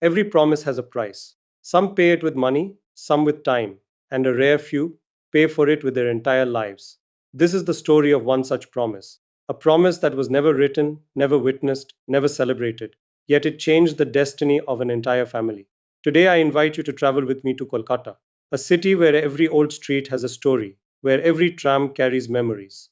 Every promise has a price. Some pay it with money, some with time, and a rare few pay for it with their entire lives. This is the story of one such promise. A promise that was never written, never witnessed, never celebrated, yet it changed the destiny of an entire family. Today, I invite you to travel with me to Kolkata, a city where every old street has a story, where every tram carries memories,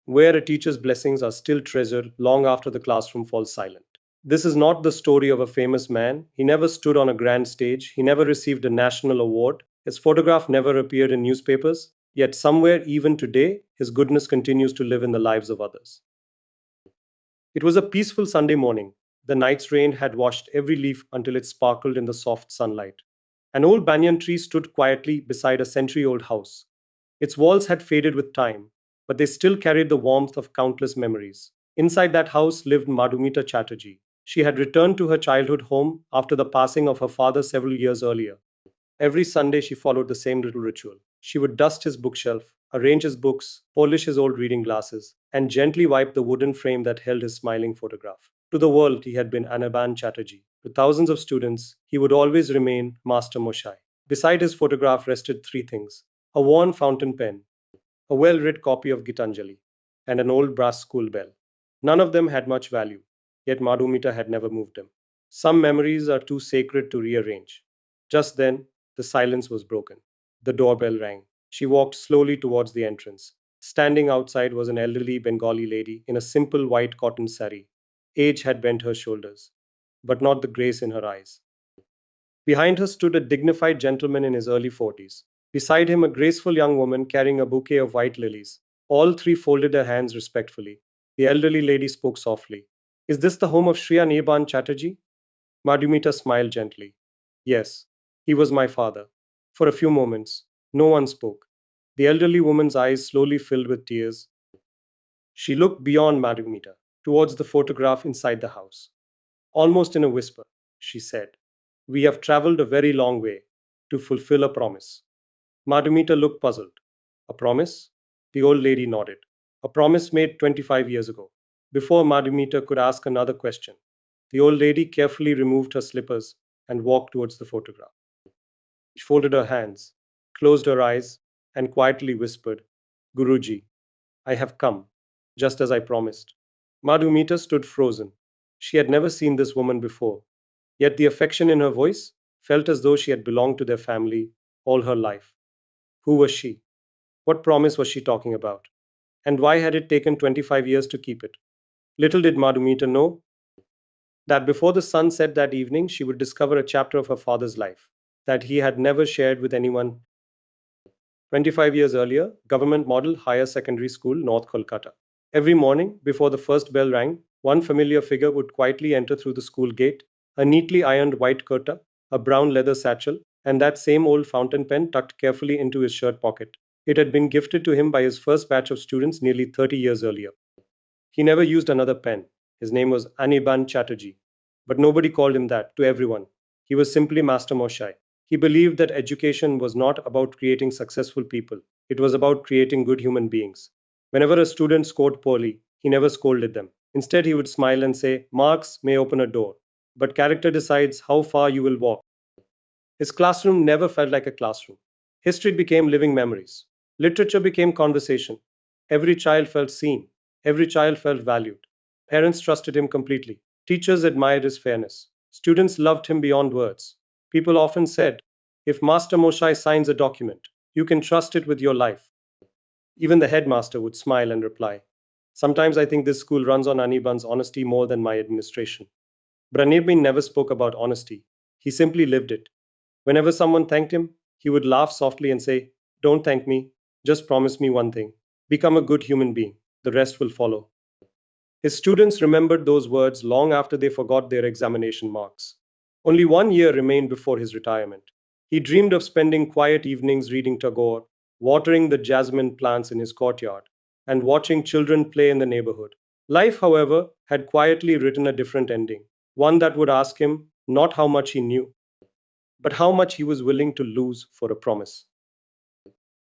where a teacher's blessings are still treasured long after the classroom falls silent. This is not the story of a famous man. He never stood on a grand stage. He never received a national award. His photograph never appeared in newspapers. Yet, somewhere, even today, his goodness continues to live in the lives of others. It was a peaceful Sunday morning. The night's rain had washed every leaf until it sparkled in the soft sunlight. An old banyan tree stood quietly beside a century old house. Its walls had faded with time, but they still carried the warmth of countless memories. Inside that house lived Madhumita Chatterjee. She had returned to her childhood home after the passing of her father several years earlier. Every Sunday, she followed the same little ritual. She would dust his bookshelf, arrange his books, polish his old reading glasses, and gently wipe the wooden frame that held his smiling photograph. To the world, he had been Anirban Chatterjee. To thousands of students, he would always remain Mastermoshai. Beside his photograph rested three things: a worn fountain pen, a well read copy of Gitanjali, and an old brass school bell. None of them had much value, yet Madhumita had never moved them. Some memories are too sacred to rearrange. Just then, the silence was broken. The doorbell rang. She walked slowly towards the entrance. Standing outside was an elderly Bengali lady in a simple white cotton sari. Age had bent her shoulders, but not the grace in her eyes. Behind her stood a dignified gentleman in his early 40s. Beside him, a graceful young woman carrying a bouquet of white lilies. All three folded their hands respectfully. The elderly lady spoke softly. Is this the home of Shri Anirban Chatterjee? Madhumita smiled gently. Yes, he was my father. For a few moments, no one spoke. The elderly woman's eyes slowly filled with tears. She looked beyond Madhumita, towards the photograph inside the house. Almost in a whisper, she said, we have traveled a very long way to fulfill a promise. Madhumita looked puzzled. A promise? The old lady nodded. A promise made 25 years ago. Before Madhumita could ask another question, the old lady carefully removed her slippers and walked towards the photograph. She folded her hands, closed her eyes, and quietly whispered, Guruji, I have come, just as I promised. Madhumita stood frozen. She had never seen this woman before, yet the affection in her voice felt as though she had belonged to their family all her life. Who was she? What promise was she talking about? And why had it taken 25 years to keep it? Little did Madhumita know that before the sun set that evening, she would discover a chapter of her father's life that he had never shared with anyone. 25 years earlier, Government Model Higher Secondary School, North Kolkata. Every morning, before the first bell rang, one familiar figure would quietly enter through the school gate, a neatly ironed white kurta, a brown leather satchel, and that same old fountain pen tucked carefully into his shirt pocket. It had been gifted to him by his first batch of students nearly 30 years earlier. He never used another pen. His name was Anirban Chatterjee. But nobody called him that to everyone. He was simply Master Moshai. He believed that education was not about creating successful people, it was about creating good human beings. Whenever a student scored poorly, he never scolded them. Instead, he would smile and say, Marks may open a door, but character decides how far you will walk. His classroom never felt like a classroom. History became living memories. Literature became conversation. Every child felt seen. Every child felt valued. Parents trusted him completely. Teachers admired his fairness. Students loved him beyond words. People often said, if Master Moshai signs a document, you can trust it with your life. Even the headmaster would smile and reply, sometimes I think this school runs on Anirban's honesty more than my administration. But Anirban never spoke about honesty. He simply lived it. Whenever someone thanked him, he would laugh softly and say, don't thank me, just promise me one thing. Become a good human being. The rest will follow. His students remembered those words long after they forgot their examination marks. Only 1 year remained before his retirement. He dreamed of spending quiet evenings reading Tagore, watering the jasmine plants in his courtyard, and watching children play in the neighborhood. Life, however, had quietly written a different ending, one that would ask him not how much he knew, but how much he was willing to lose for a promise.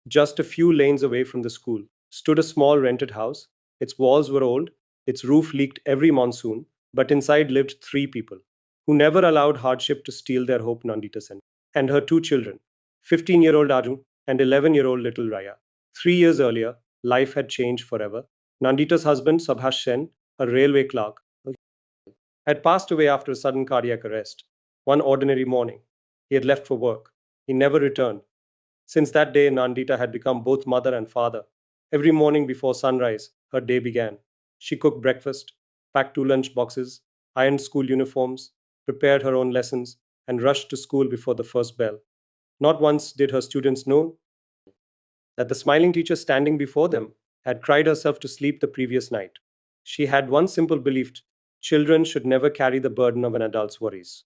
Just a few lanes away from the school stood a small rented house. Its walls were old, its roof leaked every monsoon, but inside lived three people. who never allowed hardship to steal their hope, Nandita Sen, and her two children, 15-year-old Arjun and 11-year-old little Raya. 3 years earlier, life had changed forever. Nandita's husband, Subhash Sen, a railway clerk, had passed away after a sudden cardiac arrest. One ordinary morning, he had left for work. He never returned. Since that day, Nandita had become both mother and father. Every morning before sunrise, her day began. She cooked breakfast, packed two lunch boxes, ironed school uniforms, prepared her own lessons, and rushed to school before the first bell. Not once did her students know that the smiling teacher standing before them had cried herself to sleep the previous night. She had one simple belief: children should never carry the burden of an adult's worries.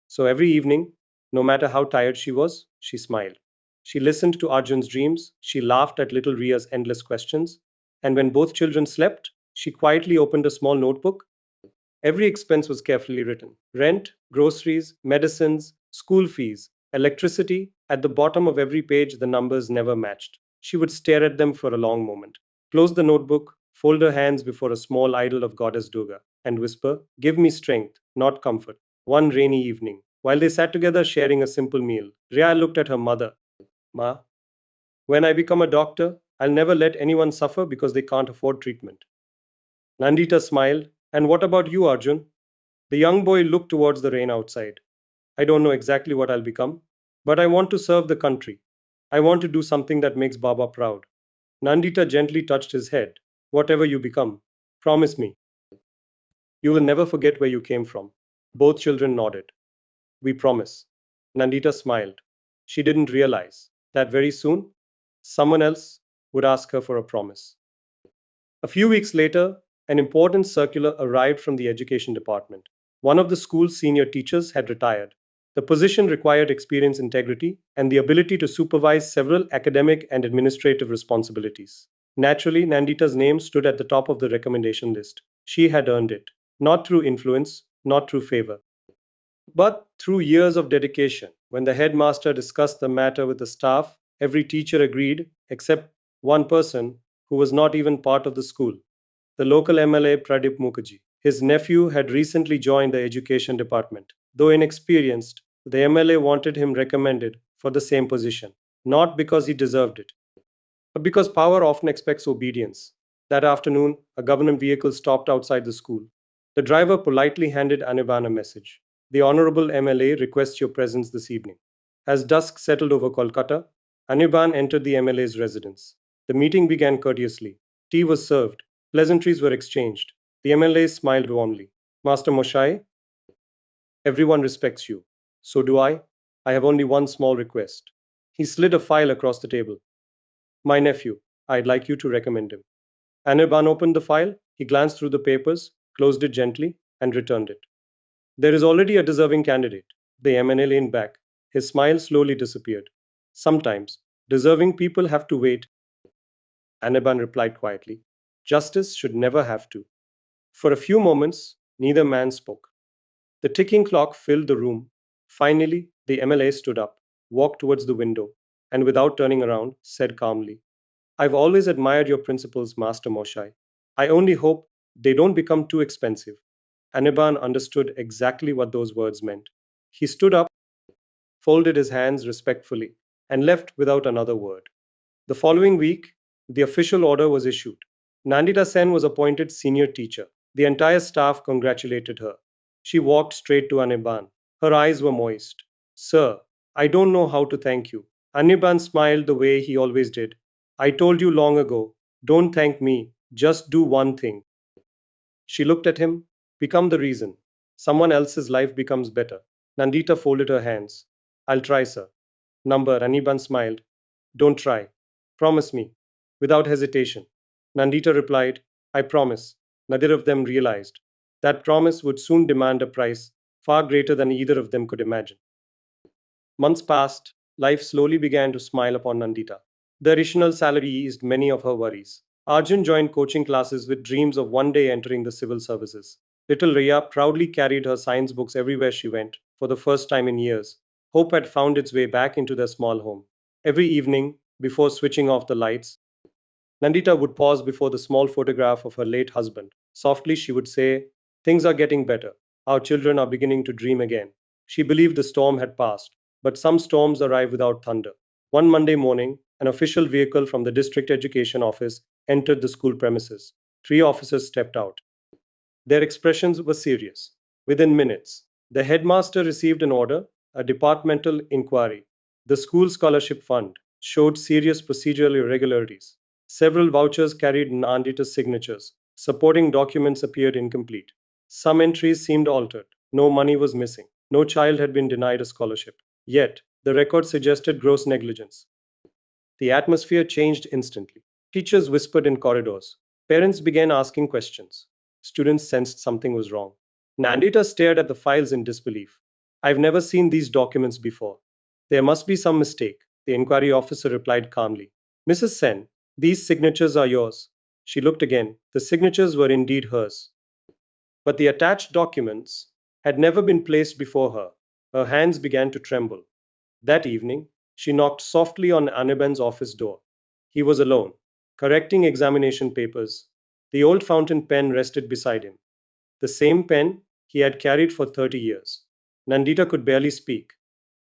So every evening, no matter how tired she was, she smiled. She listened to Arjun's dreams, she laughed at little Ria's endless questions, and when both children slept, she quietly opened a small notebook. Every expense was carefully written: rent, groceries, medicines, school fees, electricity. At the bottom of every page, the numbers never matched. She would stare at them for a long moment, close the notebook, fold her hands before a small idol of Goddess Durga, and whisper, "Give me strength, not comfort." One rainy evening, while they sat together sharing a simple meal, Ria looked at her mother. Ma, when I become a doctor, I'll never let anyone suffer because they can't afford treatment. Nandita smiled. And what about you, Arjun? The young boy looked towards the rain outside. I don't know exactly what I'll become, but I want to serve the country. I want to do something that makes Baba proud. Nandita gently touched his head. Whatever you become, promise me, you will never forget where you came from. Both children nodded. We promise. Nandita smiled. She didn't realize that very soon, someone else would ask her for a promise. A few weeks later, an important circular arrived from the education department. One of the school's senior teachers had retired. The position required experience, integrity, and the ability to supervise several academic and administrative responsibilities. Naturally, Nandita's name stood at the top of the recommendation list. She had earned it, not through influence, not through favor, but through years of dedication. When the headmaster discussed the matter with the staff, every teacher agreed except one person who was not even part of the school: the local MLA Pradip Mukherjee. His nephew had recently joined the education department. Though inexperienced, the MLA wanted him recommended for the same position, not because he deserved it, but because power often expects obedience. That afternoon, a government vehicle stopped outside the school. The driver politely handed Anirban a message. The Honorable MLA requests your presence this evening. As dusk settled over Kolkata, Anirban entered the MLA's residence. The meeting began courteously. Tea was served. Pleasantries were exchanged. The MLA smiled warmly. Master Moshai, everyone respects you. So do I. I have only one small request. He slid a file across the table. My nephew. I'd like you to recommend him. Anirban opened the file. He glanced through the papers, closed it gently, and returned it. There is already a deserving candidate. The MNA leaned back. His smile slowly disappeared. Sometimes, deserving people have to wait, Anirban replied quietly. Justice should never have to. For a few moments, neither man spoke. The ticking clock filled the room. Finally, the MLA stood up, walked towards the window, and without turning around, said calmly, I've always admired your principles, Master Moshai. I only hope they don't become too expensive. Anirban understood exactly what those words meant. He stood up, folded his hands respectfully, and left without another word. The following week, the official order was issued. Nandita Sen was appointed senior teacher. The entire staff congratulated her. She walked straight to Anirban. Her eyes were moist. Sir, I don't know how to thank you. Anirban smiled the way he always did. I told you long ago, don't thank me, just do one thing. She looked at him. Become the reason. Someone else's life becomes better. Nandita folded her hands. I'll try, sir. Number, Anirban smiled. Don't try. Promise me. Without hesitation. Nandita replied, I promise. Neither of them realized that promise would soon demand a price far greater than either of them could imagine. Months passed. Life slowly began to smile upon Nandita. The additional salary eased many of her worries. Arjun joined coaching classes with dreams of one day entering the civil services. Little Riya proudly carried her science books everywhere she went. For the first time in years, hope had found its way back into their small home. Every evening, before switching off the lights, Nandita would pause before the small photograph of her late husband. Softly, she would say, Things are getting better. Our children are beginning to dream again. She believed the storm had passed, but some storms arrive without thunder. One Monday morning, an official vehicle from the district education office entered the school premises. Three officers stepped out. Their expressions were serious. Within minutes, the headmaster received an order, a departmental inquiry. The school scholarship fund showed serious procedural irregularities. Several vouchers carried Nandita's signatures. Supporting documents appeared incomplete. Some entries seemed altered. No money was missing. No child had been denied a scholarship. Yet, the record suggested gross negligence. The atmosphere changed instantly. Teachers whispered in corridors. Parents began asking questions. Students sensed something was wrong. Nandita stared at the files in disbelief. I've never seen these documents before. There must be some mistake, the inquiry officer replied calmly. Mrs. Sen, these signatures are yours. She looked again. The signatures were indeed hers. But the attached documents had never been placed before her. Her hands began to tremble. That evening, she knocked softly on Anirban's office door. He was alone, correcting examination papers. The old fountain pen rested beside him, the same pen he had carried for 30 years. Nandita could barely speak.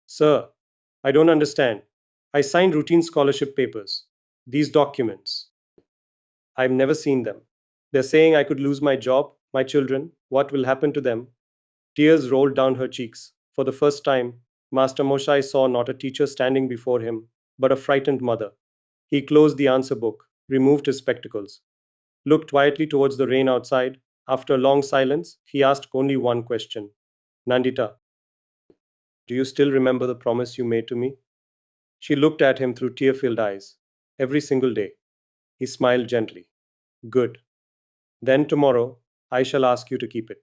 Sir, I don't understand. I signed routine scholarship papers. These documents. I've never seen them. They're saying I could lose my job, my children. What will happen to them? Tears rolled down her cheeks. For the first time, Master Moshai saw not a teacher standing before him, but a frightened mother. He closed the answer book, removed his spectacles, looked quietly towards the rain outside. After a long silence, he asked only one question. Nandita, do you still remember the promise you made to me? She looked at him through tear filled eyes. Every single day. He smiled gently. Good. Then tomorrow, I shall ask you to keep it.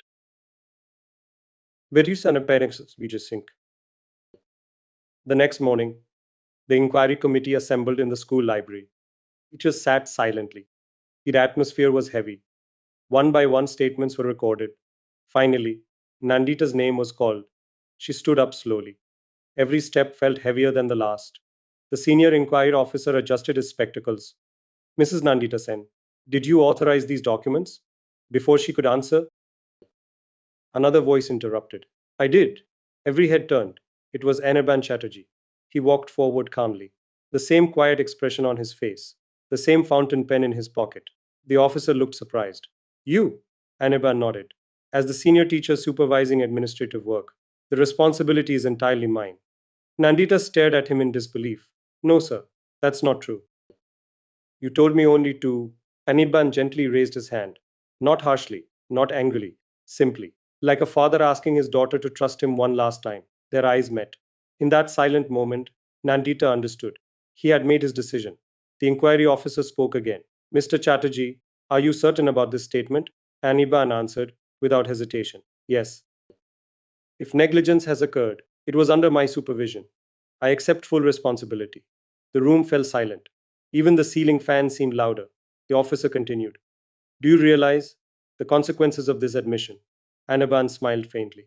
Virus and parents sink. The next morning, the inquiry committee assembled in the school library. Teachers sat silently. The atmosphere was heavy. One by one, statements were recorded. Finally, Nandita's name was called. She stood up slowly. Every step felt heavier than the last. The senior inquiry officer adjusted his spectacles. Mrs. Nandita Sen, did you authorize these documents? Before she could answer, another voice interrupted. I did. Every head turned. It was Anirban Chatterjee. He walked forward calmly, the same quiet expression on his face, the same fountain pen in his pocket. The officer looked surprised. You? Anirban nodded. As the senior teacher supervising administrative work, the responsibility is entirely mine. Nandita stared at him in disbelief. No, sir, that's not true. You told me only to. Anirban gently raised his hand. Not harshly, not angrily, simply, like a father asking his daughter to trust him one last time. Their eyes met. In that silent moment, Nandita understood. He had made his decision. The inquiry officer spoke again. Mr. Chatterjee, are you certain about this statement? Anirban answered, without hesitation. Yes. If negligence has occurred, it was under my supervision. I accept full responsibility. The room fell silent. Even the ceiling fan seemed louder. The officer continued. Do you realize the consequences of this admission? Anaban smiled faintly.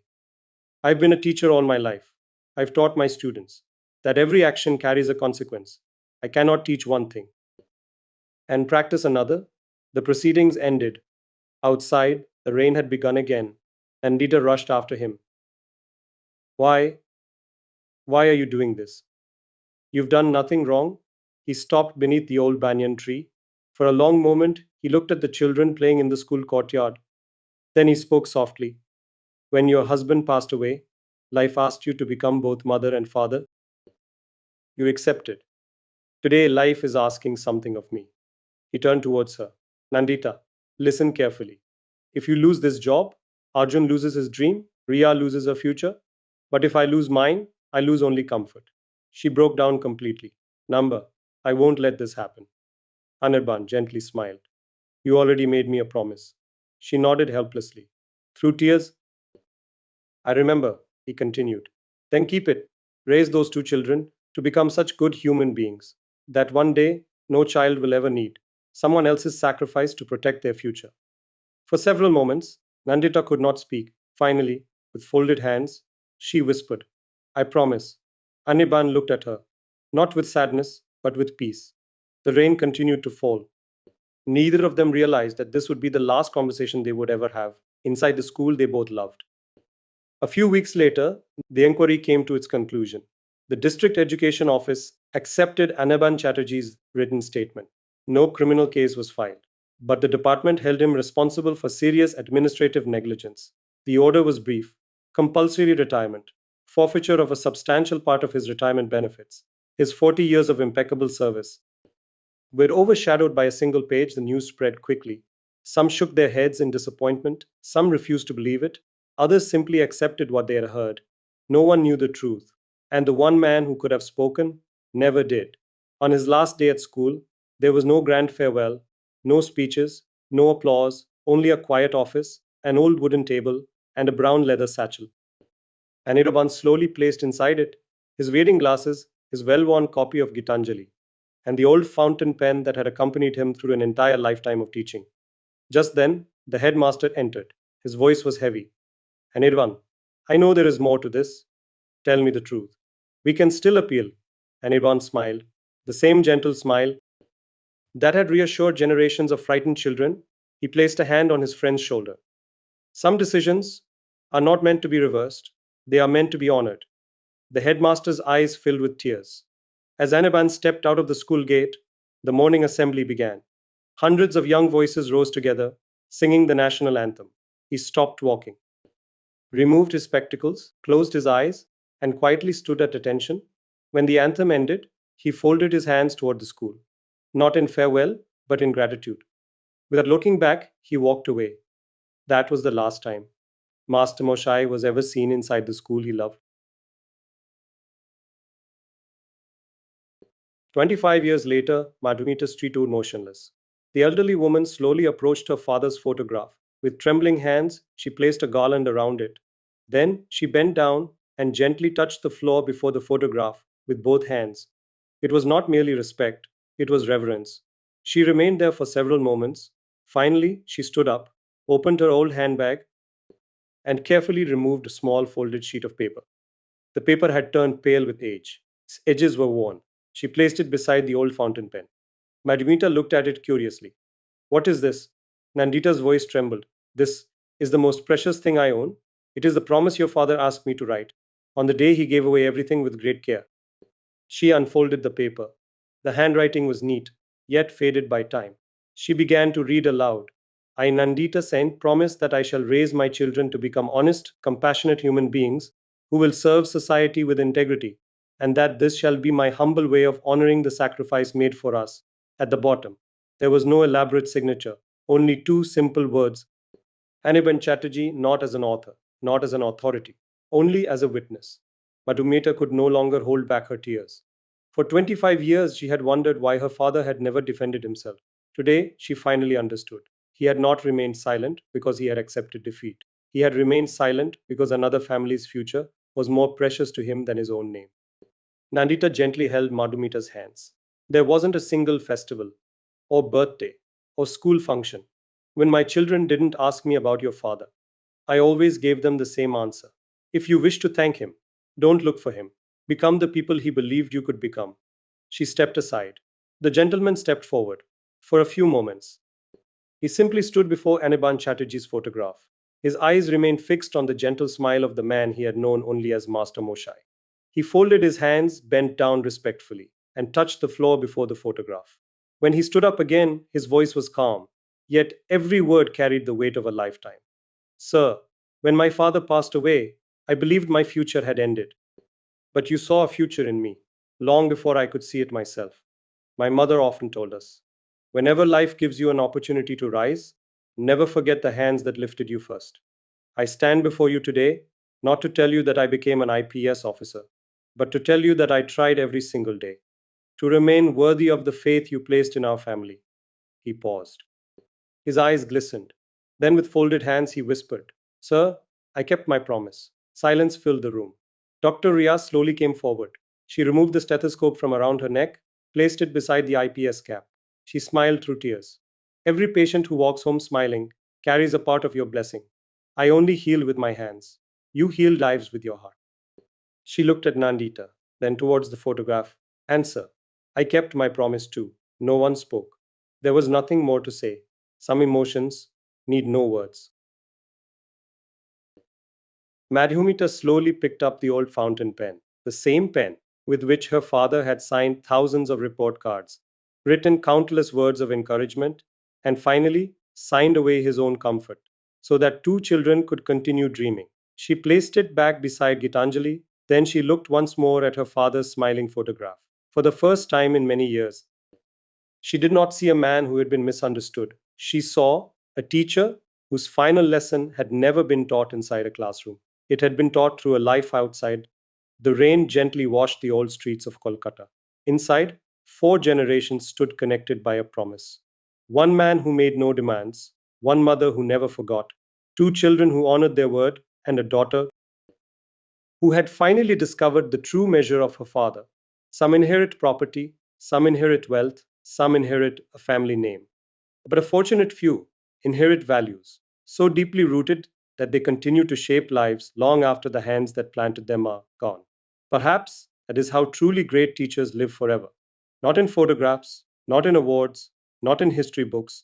I've been a teacher all my life. I've taught my students that every action carries a consequence. I cannot teach one thing and practice another. The proceedings ended. Outside, the rain had begun again, and Dieter rushed after him. Why? Why are you doing this? You've done nothing wrong. He stopped beneath the old banyan tree. For a long moment, he looked at the children playing in the school courtyard. Then he spoke softly. When your husband passed away, life asked you to become both mother and father. You accepted. Today, life is asking something of me. He turned towards her. Nandita, listen carefully. If you lose this job, Arjun loses his dream, Riya loses her future. But if I lose mine, I lose only comfort. She broke down completely. Number, I won't let this happen. Anirban gently smiled. You already made me a promise. She nodded helplessly. Through tears, I remember, he continued. Then keep it. Raise those two children to become such good human beings that one day no child will ever need someone else's sacrifice to protect their future. For several moments, Nandita could not speak. Finally, with folded hands, she whispered, I promise. Anirban looked at her, not with sadness, but with peace. The rain continued to fall. Neither of them realized that this would be the last conversation they would ever have inside the school they both loved. A few weeks later, the inquiry came to its conclusion. The district education office accepted Anirban Chatterjee's written statement. No criminal case was filed, but the department held him responsible for serious administrative negligence. The order was brief: compulsory retirement, forfeiture of a substantial part of his retirement benefits, his 40 years of impeccable service. Were overshadowed by a single page, the news spread quickly. Some shook their heads in disappointment, some refused to believe it, others simply accepted what they had heard. No one knew the truth, and the one man who could have spoken never did. On his last day at school, there was no grand farewell, no speeches, no applause, only a quiet office, an old wooden table, and a brown leather satchel. Anirban slowly placed inside it his reading glasses, his well worn copy of Gitanjali, and the old fountain pen that had accompanied him through an entire lifetime of teaching. Just then, the headmaster entered. His voice was heavy. Anirban, I know there is more to this. Tell me the truth. We can still appeal. Anirban smiled, the same gentle smile that had reassured generations of frightened children. He placed a hand on his friend's shoulder. Some decisions are not meant to be reversed, they are meant to be honored. The headmaster's eyes filled with tears. As Anirban stepped out of the school gate, the morning assembly began. Hundreds of young voices rose together, singing the national anthem. He stopped walking, removed his spectacles, closed his eyes, and quietly stood at attention. When the anthem ended, he folded his hands toward the school, not in farewell, but in gratitude. Without looking back, he walked away. That was the last time Mastermoshai was ever seen inside the school he loved. 25 years later, Madhumita stood motionless. The elderly woman slowly approached her father's photograph. With trembling hands, she placed a garland around it. Then she bent down and gently touched the floor before the photograph with both hands. It was not merely respect, it was reverence. She remained there for several moments. Finally, she stood up, opened her old handbag, and carefully removed a small folded sheet of paper. The paper had turned pale with age. Its edges were worn. She placed it beside the old fountain pen. Madhumita looked at it curiously. What is this? Nandita's voice trembled. This is the most precious thing I own. It is the promise your father asked me to write on the day he gave away everything with great care. She unfolded the paper. The handwriting was neat, yet faded by time. She began to read aloud. I, Nandita Sen, promise that I shall raise my children to become honest, compassionate human beings who will serve society with integrity, and that this shall be my humble way of honoring the sacrifice made for us. At the bottom, there was no elaborate signature, only two simple words: Anirban Chatterjee, not as an author, not as an authority, only as a witness. Madhumita could no longer hold back her tears. For 25 years, she had wondered why her father had never defended himself. Today, she finally understood. He had not remained silent because he had accepted defeat. He had remained silent because another family's future was more precious to him than his own name. Nandita gently held Madhumita's hands. There wasn't a single festival, or birthday, or school function when my children didn't ask me about your father. I always gave them the same answer. If you wish to thank him, don't look for him. Become the people he believed you could become. She stepped aside. The gentleman stepped forward. For a few moments, he simply stood before Anirban Chatterjee's photograph. His eyes remained fixed on the gentle smile of the man he had known only as Master Moshai. He folded his hands, bent down respectfully, and touched the floor before the photograph. When he stood up again, his voice was calm, yet every word carried the weight of a lifetime. Sir, when my father passed away, I believed my future had ended. But you saw a future in me, long before I could see it myself. My mother often told us, whenever life gives you an opportunity to rise, never forget the hands that lifted you first. I stand before you today not to tell you that I became an IPS officer, but to tell you that I tried every single day to remain worthy of the faith you placed in our family. He paused. His eyes glistened. Then, with folded hands, he whispered, Sir, I kept my promise. Silence filled the room. Dr. Riaz slowly came forward. She removed the stethoscope from around her neck, placed it beside the IPS cap. She smiled through tears. Every patient who walks home smiling carries a part of your blessing. I only heal with my hands. You heal lives with your heart. She looked at Nandita, then towards the photograph. Answer. I kept my promise too. No one spoke. There was nothing more to say. Some emotions need no words. Madhumita slowly picked up the old fountain pen, the same pen with which her father had signed thousands of report cards, written countless words of encouragement, and finally signed away his own comfort, so that two children could continue dreaming. She placed it back beside Gitanjali, then she looked once more at her father's smiling photograph. For the first time in many years, she did not see a man who had been misunderstood. She saw a teacher whose final lesson had never been taught inside a classroom. It had been taught through a life outside. The rain gently washed the old streets of Kolkata. Inside, four generations stood connected by a promise. One man who made no demands, one mother who never forgot, two children who honored their word, and a daughter who had finally discovered the true measure of her father. Some inherit property, some inherit wealth, some inherit a family name. But a fortunate few inherit values, so deeply rooted that they continue to shape lives long after the hands that planted them are gone. Perhaps that is how truly great teachers live forever. Not in photographs, not in awards, not in history books,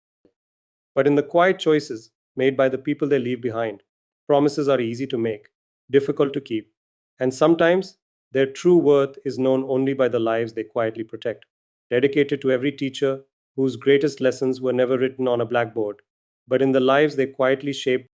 but in the quiet choices made by the people they leave behind. Promises are easy to make, difficult to keep, and sometimes their true worth is known only by the lives they quietly protect. Dedicated to every teacher whose greatest lessons were never written on a blackboard, but in the lives they quietly shaped